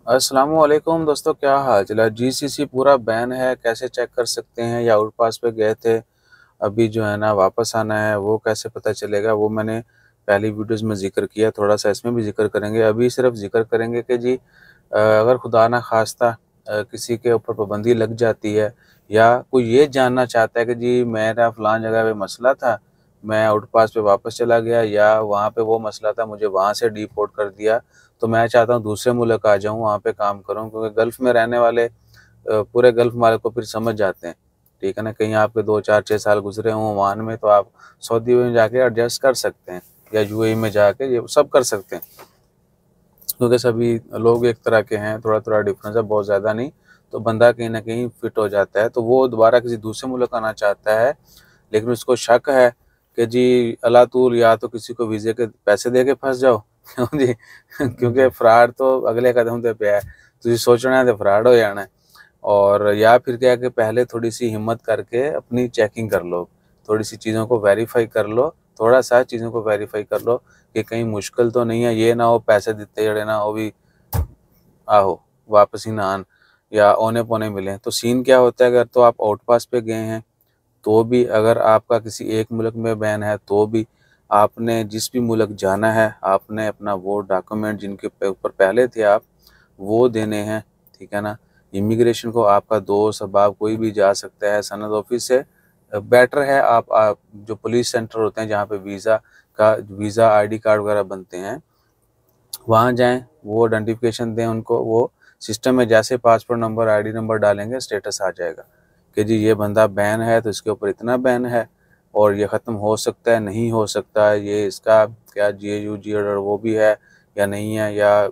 अस्सलाम वालेकुम दोस्तों, क्या हाल चाल है। जीसीसी पूरा बैन है, कैसे चेक कर सकते हैं? या आउटपास पे गए थे, अभी जो है ना वापस आना है, वो कैसे पता चलेगा? वो मैंने पहली वीडियोस में जिक्र किया, थोड़ा सा इसमें भी जिक्र करेंगे। अभी सिर्फ जिक्र करेंगे कि जी अगर खुदा ना खास्ता किसी के ऊपर पाबंदी लग जाती है, या कोई ये जानना चाहता है कि जी मेरा फ़लाँ जगह पे मसला था, मैं आउटपास पे वापस चला गया, या वहाँ पे वो मसला था, मुझे वहाँ से डिपोर्ट कर दिया, तो मैं चाहता हूँ दूसरे मुल्क आ जाऊँ, वहाँ पे काम करूँ, क्योंकि गल्फ़ में रहने वाले पूरे गल्फ़ वाले को फिर समझ जाते हैं, ठीक है ना? कहीं आपके 2, 4, 6 साल गुज़रे हों ओमान में, तो आप सऊदी में जाके एडजस्ट कर सकते हैं, या यूएई में जाके ये सब कर सकते हैं, क्योंकि सभी लोग एक तरह के हैं, थोड़ा-थोड़ा डिफ़रेंस है, बहुत ज़्यादा नहीं, तो बंदा कहीं न कहीं फ़िट हो जाता है। तो वो दोबारा किसी दूसरे मुल्क आना चाहता है, लेकिन उसको शक है कि जी अलातूल या तो किसी को वीज़े के पैसे दे के फँस जाओ क्यों जी क्योंकि जी। फ्रॉड तो अगले कदम ते पिया है, तुसीं सोचना है तो फ्रॉड हो जाना है। और या फिर क्या है कि पहले थोड़ी-सी हिम्मत करके अपनी चेकिंग कर लो, थोड़ी-सी चीज़ों को वेरीफ़ाई कर लो, थोड़ा-सा चीज़ों को वेरीफ़ाई कर लो कि कहीं मुश्किल तो नहीं है, ये ना हो पैसे दित्ते जेड़े ना ओह भी आहो वापस ही ना आन, या औने-पौने मिलें। तो सीन क्या होता है, अगर तो आप आउटपास पे गए हैं, तो भी अगर आपका किसी एक मुल्क में बैन है, तो भी आपने जिस भी मुल्क जाना है, आपने अपना वो डॉक्यूमेंट जिनके ऊपर पहले थे आप, वो देने हैं, ठीक है ना? इमिग्रेशन को आपका दोस्त, अहबाब कोई भी जा सकता है, सनद ऑफिस से बेटर है आप जो पुलिस सेंटर होते हैं जहाँ पे वीज़ा आईडी कार्ड वगैरह बनते हैं, वहाँ जाएँ, वो आइडेंटिफ़िकेशन दें उनको, वो सिस्टम में जैसे पासपोर्ट नंबर, आईडी नंबर डालेंगे, स्टेटस आ जाएगा कि जी ये बंदा बैन है, तो इसके ऊपर इतना बैन है और ये ख़त्म हो सकता है, नहीं हो सकता है, ये इसका क्या जीएयू, जीओडर वो भी है या नहीं है, या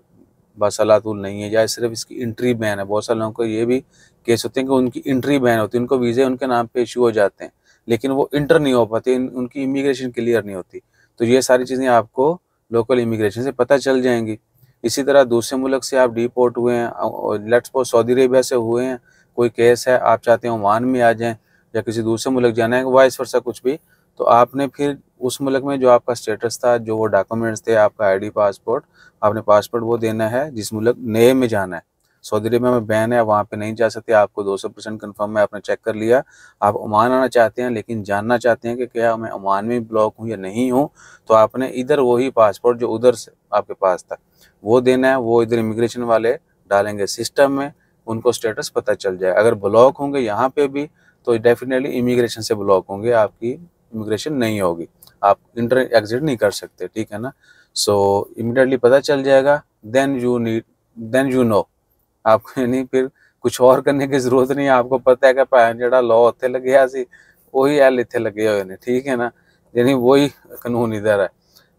बस अलातूल नहीं है, या सिर्फ़ इसकी एंट्री बैन है। बहुत सारे लोगों को ये भी केस होते हैं कि उनकी एंट्री बैन होती है, उनको वीज़े उनके नाम पे इश्यू हो जाते हैं, लेकिन वो इंटर नहीं हो पाते, उनकी इमिग्रेशन क्लियर नहीं होती। तो ये सारी चीज़ें आपको लोकल इमिग्रेशन से पता चल जाएँगी। इसी तरह दूसरे मुल्क से आप डिपोर्ट हुए हैं, लेट्स सपोज़ सऊदी अरेबिया से हुए हैं, कोई केस है, आप चाहते हैं ओमान में आ जाएँ या किसी दूसरे मुल्क जाना है, वाइस वर्सा कुछ भी, तो आपने फिर उस मुल्क में जो आपका स्टेटस था, जो वो डॉक्यूमेंट्स थे, आपका आईडी, पासपोर्ट, आपने पासपोर्ट वो देना है जिस मुल्क नए में जाना है। सऊदी अरेबिया में बैन है, वहाँ पे नहीं जा सकते, आपको 200% कन्फर्म है, आपने चेक कर लिया। आप ओमान आना चाहते हैं, लेकिन जानना चाहते हैं कि क्या मैं ओमान में ब्लॉक हूँ या नहीं हूँ, तो आपने इधर वही पासपोर्ट जो उधर से आपके पास था, वो देना है, वो इधर इमिग्रेशन वाले डालेंगे सिस्टम में, उनको स्टेटस पता चल जाए। अगर ब्लॉक होंगे यहाँ पे भी, तो डेफ़िनेटली इमिग्रेशन से ब्लॉक होंगे, आपकी इमिग्रेशन नहीं होगी। आप इंटर एग्ज़िट नहीं कर सकते, ठीक है ना? सो इमीडिएटली पता चल जाएगा, देन यू नो आपको यानी फिर कुछ और करने की ज़रूरत नहीं है, आपको पता है कि भैन जेड़ा लॉ उत्थे लग्या सी, ਉਹੀ हल इत्थे लगे हुए ने, ठीक है ना? यानी वही कानून इधर है।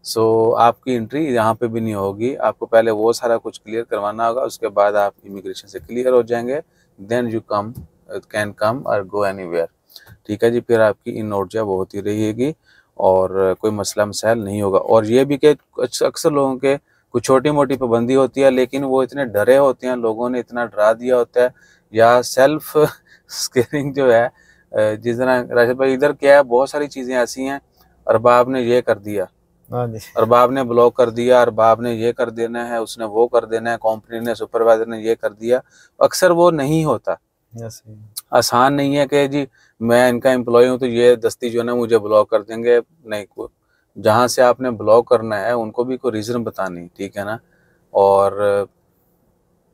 सो आपकी एंट्री यहाँ पे भी नहीं होगी, आपको पहले वो सारा कुछ क्लियर करवाना होगा, उसके बाद आप इमिग्रेशन से क्लियर हो जाएँगे, देन यू कैन कम और गो एनीवेयर, ठीक है जी? फिर आपकी इन आउट जो वो होती रहेगी और कोई मसला मसाइल नहीं होगा। और ये भी कि अक्सर लोगों के कुछ छोटी-मोटी पाबंदी होती है, लेकिन वो इतने डरे होते हैं, लोगों ने इतना डरा दिया होता है, या सेल्फ स्कैनिंग जो है जिस तरह राशिद भाई इधर क्या है, बहुत सारी चीज़ें ऐसी हैं, अरबाब ने ये कर दिया, हाँ जी। अरबाब ने ब्लॉक कर दिया, अरबाब ने ये कर देना है, उसने वो कर देना है, कंपनी ने, सुपरवाइज़र ने ये कर दिया। अक्सर वो नहीं होता। ऐसे ही। आसान नहीं है कि जी मैं इनका एम्प्लॉयी हूँ, तो ये दस्ती जो है ना मुझे ब्लॉक कर देंगे, नहीं को जहाँ से आपने ब्लॉक करना है उनको भी कोई रीज़न बतानी, ठीक है ना? और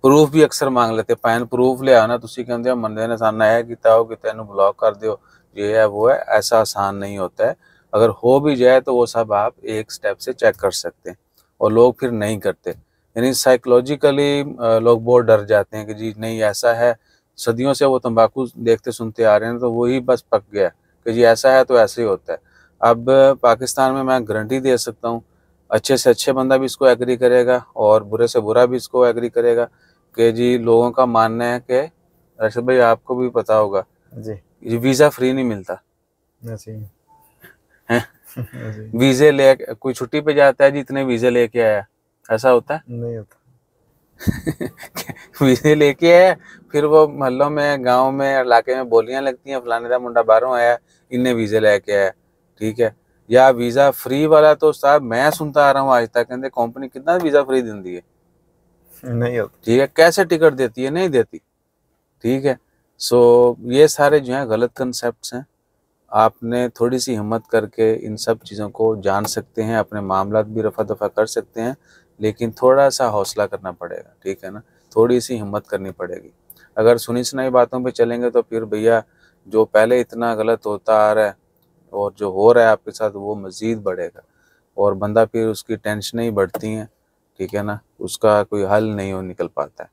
प्रूफ भी अक्सर मांग लेते, पैन प्रूफ ले आना, तुसी कहंदे हो बंदे ने सानू ऐ कीता ओ कीता इन्हू ब्लॉक कर दियो, ये है वो है, ऐसा आसान नहीं होता है। अगर हो भी जाए तो वो सब आप एक स्टेप से चेक कर सकते हैं, और लोग फिर नहीं करते। यानी साइकोलॉजिकली लोग बहुत डर जाते हैं कि जी नहीं ऐसा है, सदियों से वो तंबाकू देखते सुनते आ रहे हैं, तो वही बस पक गया कि जी ऐसा है तो ऐसे ही होता है। अब पाकिस्तान में मैं गारंटी दे सकता हूँ, अच्छे से अच्छे बंदा भी इसको एग्री करेगा और बुरे से बुरा भी इसको एग्री करेगा कि जी लोगों का मानना है कि राशिद भाई आपको भी पता होगा, जी। ये वीज़ा फ्री नहीं मिलता ऐसे ही। है। ऐसे ही। वीज़े ले कोई छुट्टी पे जाता है जी इतने वीज़े लेके आया, ऐसा होता है? नहीं होता। वीज़े लेके आया, फिर वो मोहल्लों में, गाँव में, इलाके में बोलियां लगती हैं, फलाने दा मुंडा बाहरों आया, इन्ने वीज़े लेके आया, ठीक है? या वीज़ा फ्री वाला तो साहब मैं सुनता आ रहा हूँ आज तक, कहते कंपनी कितना वीज़ा फ्री दिंदी है, नहीं होता। ठीक है, कैसे टिकट देती है, नहीं देती। ठीक है, सो ये सारे जो हैं गलत कंसेप्ट्स हैं। आपने थोड़ी सी हिम्मत करके इन सब चीज़ों को जान सकते हैं, अपने मामलात भी रफा दफा कर सकते हैं, लेकिन थोड़ा सा हौसला करना पड़ेगा। ठीक है ना, थोड़ी सी हिम्मत करनी पड़ेगी। अगर सुनी सुनाई बातों पे चलेंगे तो फिर भैया जो पहले इतना गलत होता आ रहा है और जो हो रहा है आपके साथ वो मज़ीद बढ़ेगा, और बंदा फिर उसकी टेंशनें ही बढ़ती हैं। ठीक है ना, उसका कोई हल नहीं हो निकल पाता है।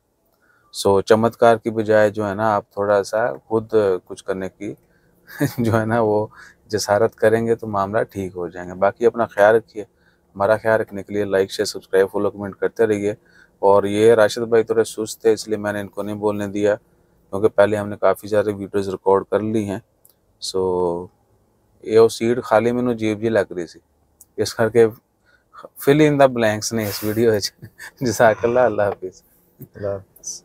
सो चमत्कार की बजाय जो है ना, आप थोड़ा सा खुद कुछ करने की जो है ना वो जसारत करेंगे तो मामला ठीक हो जाएंगे। बाकी अपना ख्याल रखिए। हमारा ख्याल रखने के लिए like share subscribe follow comment करते रहिए। और ये राशिद भाई थोड़े सुस्त थे, इसलिए मैंने इनको नहीं बोलने दिया, क्योंकि पहले हमने काफ़ी सारे वीडियोज़ रिकॉर्ड कर ली हैं। सो ये सीट खाली मैनू जीप जी लग रही सी, इस करके फिल इन द ब्लैंक्स ने इस वीडियो जज़ाकल्लाह। अल्लाह हाफिज़। अल्लाह हाफ़िज़।